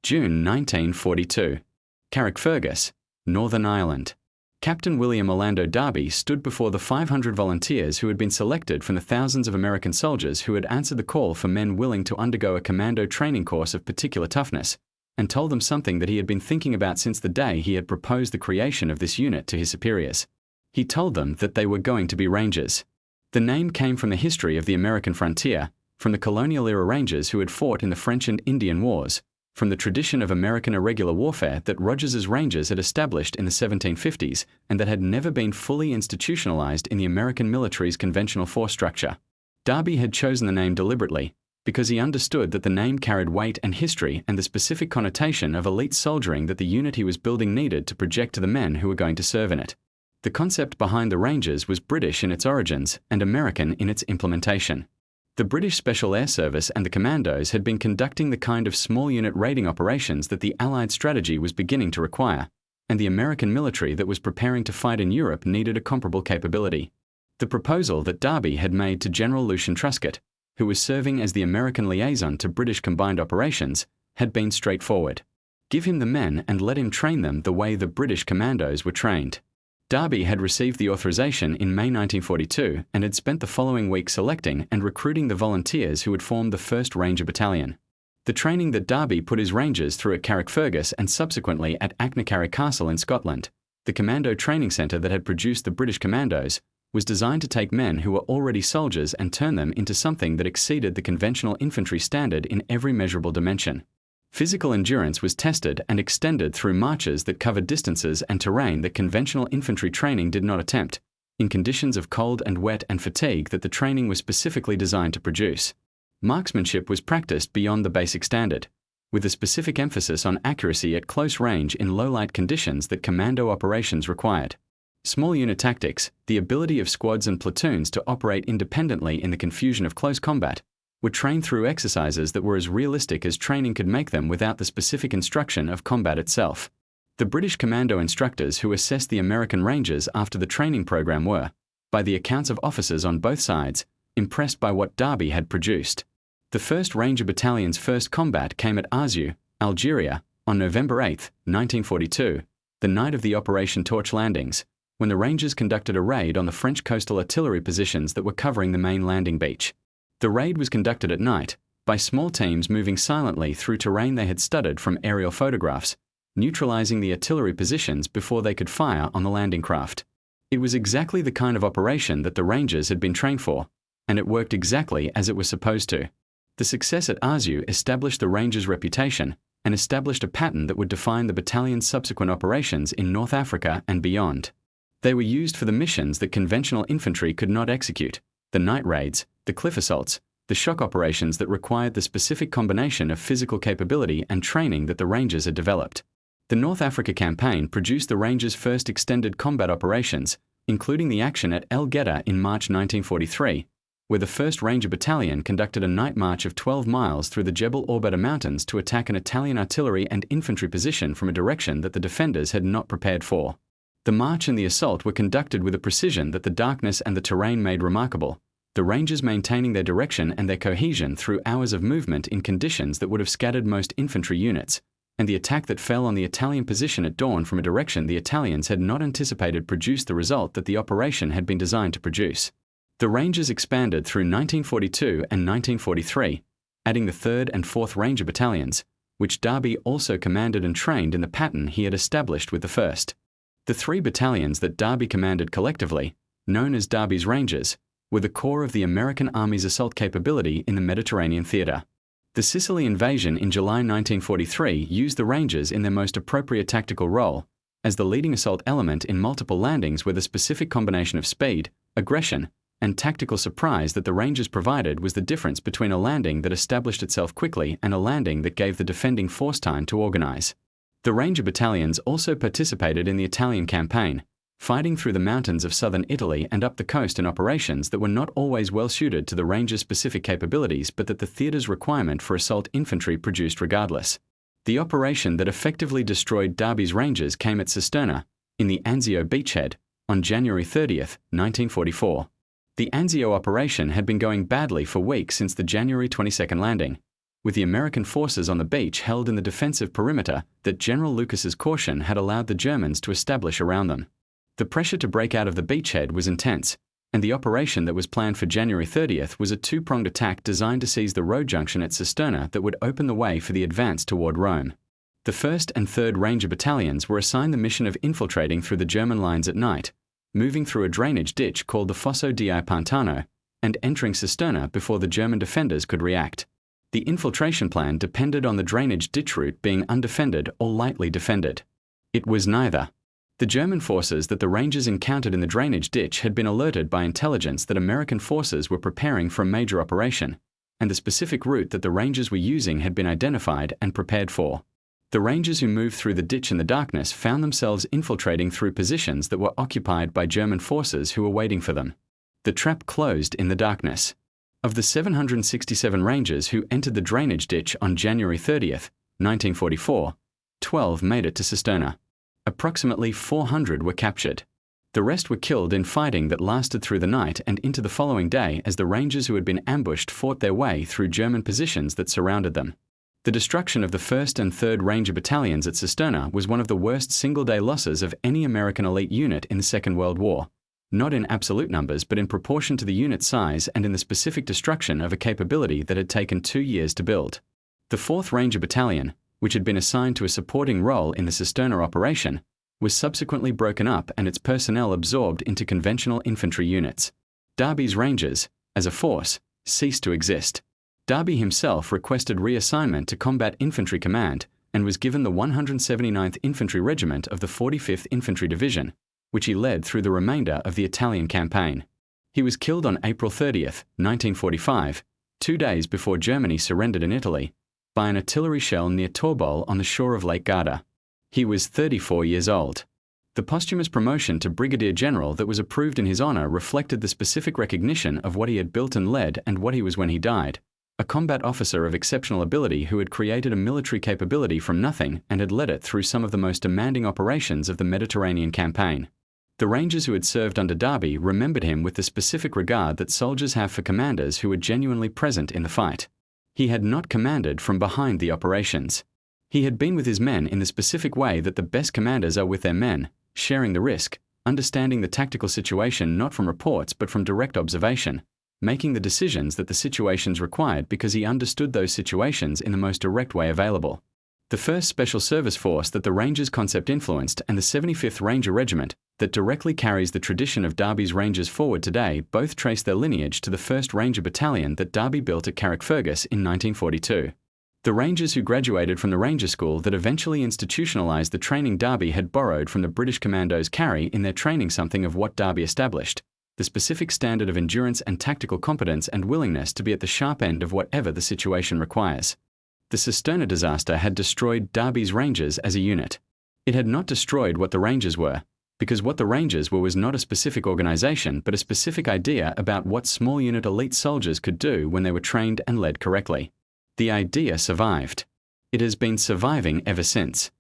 June 1942. Carrickfergus, Northern Ireland. Captain William Orlando Darby stood before the 500 volunteers who had been selected from the thousands of American soldiers who had answered the call for men willing to undergo a commando training course of particular toughness, and told them something that he had been thinking about since the day he had proposed the creation of this unit to his superiors. He told them that they were going to be Rangers. The name came from the history of the American frontier, from the colonial-era Rangers who had fought in the French and Indian Wars, from the tradition of American irregular warfare that Rogers's Rangers had established in the 1750s and that had never been fully institutionalized in the American military's conventional force structure. Darby had chosen the name deliberately, because he understood that the name carried weight and history and the specific connotation of elite soldiering that the unit he was building needed to project to the men who were going to serve in it. The concept behind the Rangers was British in its origins and American in its implementation. The British Special Air Service and the Commandos had been conducting the kind of small unit raiding operations that the Allied strategy was beginning to require, and the American military that was preparing to fight in Europe needed a comparable capability. The proposal that Darby had made to General Lucian Truscott, who was serving as the American liaison to British combined operations, had been straightforward. Give him the men and let him train them the way the British commandos were trained. Darby had received the authorization in May 1942 and had spent the following week selecting and recruiting the volunteers who would form the 1st Ranger Battalion. The training that Darby put his Rangers through at Carrickfergus and subsequently at Achnacarry Castle in Scotland, the commando training centre that had produced the British Commandos, was designed to take men who were already soldiers and turn them into something that exceeded the conventional infantry standard in every measurable dimension. Physical endurance was tested and extended through marches that covered distances and terrain that conventional infantry training did not attempt, in conditions of cold and wet and fatigue that the training was specifically designed to produce. Marksmanship was practiced beyond the basic standard, with a specific emphasis on accuracy at close range in low-light conditions that commando operations required. Small unit tactics, the ability of squads and platoons to operate independently in the confusion of close combat, were trained through exercises that were as realistic as training could make them without the specific instruction of combat itself. The British Commando instructors who assessed the American Rangers after the training program were, by the accounts of officers on both sides, impressed by what Darby had produced. The 1st Ranger Battalion's first combat came at Arzew, Algeria, on November 8, 1942, the night of the Operation Torch landings, when the Rangers conducted a raid on the French coastal artillery positions that were covering the main landing beach. The raid was conducted at night, by small teams moving silently through terrain they had studied from aerial photographs, neutralizing the artillery positions before they could fire on the landing craft. It was exactly the kind of operation that the Rangers had been trained for, and it worked exactly as it was supposed to. The success at Arzew established the Rangers' reputation and established a pattern that would define the battalion's subsequent operations in North Africa and beyond. They were used for the missions that conventional infantry could not execute, the night raids, the cliff assaults, the shock operations that required the specific combination of physical capability and training that the Rangers had developed. The North Africa campaign produced the Rangers' first extended combat operations, including the action at El Guettar in March 1943, where the 1st Ranger Battalion conducted a night march of 12 miles through the Jebel Orbeta Mountains to attack an Italian artillery and infantry position from a direction that the defenders had not prepared for. The march and the assault were conducted with a precision that the darkness and the terrain made remarkable, the Rangers maintaining their direction and their cohesion through hours of movement in conditions that would have scattered most infantry units, and the attack that fell on the Italian position at dawn from a direction the Italians had not anticipated produced the result that the operation had been designed to produce. The Rangers expanded through 1942 and 1943, adding the 3rd and 4th Ranger Battalions, which Darby also commanded and trained in the pattern he had established with the 1st. The 3 battalions that Darby commanded collectively, known as Darby's Rangers, were the core of the American Army's assault capability in the Mediterranean theater. The Sicily invasion in July 1943 used the Rangers in their most appropriate tactical role, as the leading assault element in multiple landings where the specific combination of speed, aggression, and tactical surprise that the Rangers provided was the difference between a landing that established itself quickly and a landing that gave the defending force time to organize. The Ranger Battalions also participated in the Italian campaign, fighting through the mountains of southern Italy and up the coast in operations that were not always well suited to the Rangers' specific capabilities but that the theater's requirement for assault infantry produced regardless. The operation that effectively destroyed Darby's Rangers came at Cisterna, in the Anzio beachhead, on January 30, 1944. The Anzio operation had been going badly for weeks since the January 22 landing, with the American forces on the beach held in the defensive perimeter that General Lucas's caution had allowed the Germans to establish around them. The pressure to break out of the beachhead was intense, and the operation that was planned for January 30th was a two-pronged attack designed to seize the road junction at Cisterna that would open the way for the advance toward Rome. The 1st and 3rd Ranger Battalions were assigned the mission of infiltrating through the German lines at night, moving through a drainage ditch called the Fosso di Pantano, and entering Cisterna before the German defenders could react. The infiltration plan depended on the drainage ditch route being undefended or lightly defended. It was neither. The German forces that the Rangers encountered in the drainage ditch had been alerted by intelligence that American forces were preparing for a major operation, and the specific route that the Rangers were using had been identified and prepared for. The Rangers who moved through the ditch in the darkness found themselves infiltrating through positions that were occupied by German forces who were waiting for them. The trap closed in the darkness. Of the 767 Rangers who entered the drainage ditch on January 30th, 1944, 12 made it to Cisterna. Approximately 400 were captured. The rest were killed in fighting that lasted through the night and into the following day as the Rangers who had been ambushed fought their way through German positions that surrounded them. The destruction of the 1st and 3rd Ranger Battalions at Cisterna was one of the worst single-day losses of any American elite unit in the Second World War, not in absolute numbers but in proportion to the unit size and in the specific destruction of a capability that had taken 2 years to build. The 4th Ranger Battalion, which had been assigned to a supporting role in the Cisterna operation, was subsequently broken up and its personnel absorbed into conventional infantry units. Darby's Rangers, as a force, ceased to exist. Darby himself requested reassignment to Combat Infantry Command and was given the 179th Infantry Regiment of the 45th Infantry Division, which he led through the remainder of the Italian campaign. He was killed on April 30th, 1945, 2 days before Germany surrendered in Italy, by an artillery shell near Torbol on the shore of Lake Garda. He was 34 years old. The posthumous promotion to Brigadier General that was approved in his honor reflected the specific recognition of what he had built and led and what he was when he died, a combat officer of exceptional ability who had created a military capability from nothing and had led it through some of the most demanding operations of the Mediterranean campaign. The Rangers who had served under Darby remembered him with the specific regard that soldiers have for commanders who were genuinely present in the fight. He had not commanded from behind the operations. He had been with his men in the specific way that the best commanders are with their men, sharing the risk, understanding the tactical situation not from reports but from direct observation, making the decisions that the situations required because he understood those situations in the most direct way available. The 1st Special Service Force that the Rangers concept influenced and the 75th Ranger Regiment that directly carries the tradition of Darby's Rangers forward today both trace their lineage to the 1st Ranger Battalion that Darby built at Carrickfergus in 1942. The Rangers who graduated from the Ranger School that eventually institutionalized the training Darby had borrowed from the British Commandos carry in their training something of what Darby established, the specific standard of endurance and tactical competence and willingness to be at the sharp end of whatever the situation requires. The Cisterna disaster had destroyed Darby's Rangers as a unit. It had not destroyed what the Rangers were, because what the Rangers were was not a specific organization but a specific idea about what small unit elite soldiers could do when they were trained and led correctly. The idea survived. It has been surviving ever since.